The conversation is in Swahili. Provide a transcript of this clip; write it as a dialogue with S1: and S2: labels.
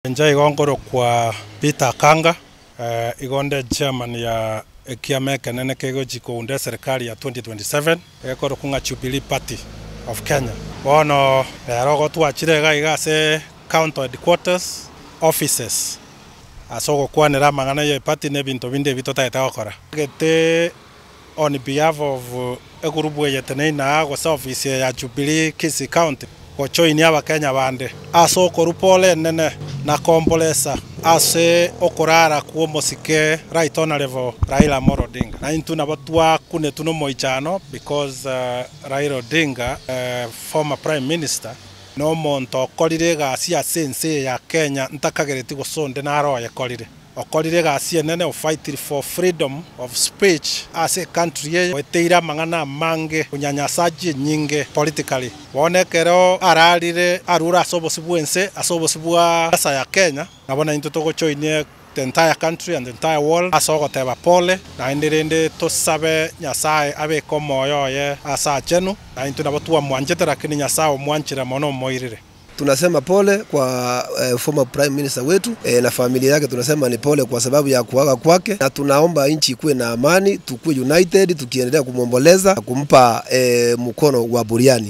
S1: Njai gongoro kwa Peter Kanga, igonde chairman ya kiama kenene kegoji kuunda serikali ya 2027 ekoro kunga Jubilee Party of Kenya. Bono rogo twachire gaigase county headquarters offices. Asogo kwanera mangana ye party ne binto binde bitota gukora. Gete on behalf of egurubu yetene na go office ya Jubilee Kisii County. Kochoini Abakenya bande aso korupole nene na kombolesa ase okorara kuo mosike right honorable Raila Amolo Odinga na intuna batwa kune tuno moichano because Raila Odinga former prime minister no monto kolire gacia sense ya Kenya ntakagereti gusonde na aro yakolire okolire gacia nene of fight for freedom of speech as a country weteira mangana mange unyanyasaji nyinge politically wonekero ararire arura asobosibwense asobosibwa asa ya Kenya nabona into togochoinie the entire country and the entire world asogoteba pole na indirinde tosabe nyasaye abe komoyo ye asa chenu na into nabotua mwanjetera kini nyasaye mwanchira mono moirire.
S2: Tunasema pole kwa former prime minister wetu na familia yake. Tunasema ni pole kwa sababu ya kuaga kwake, na tunaomba nchi ikuwe na amani, tukue united, tukiendelea kumomboleza kumpa mkono wa buriani.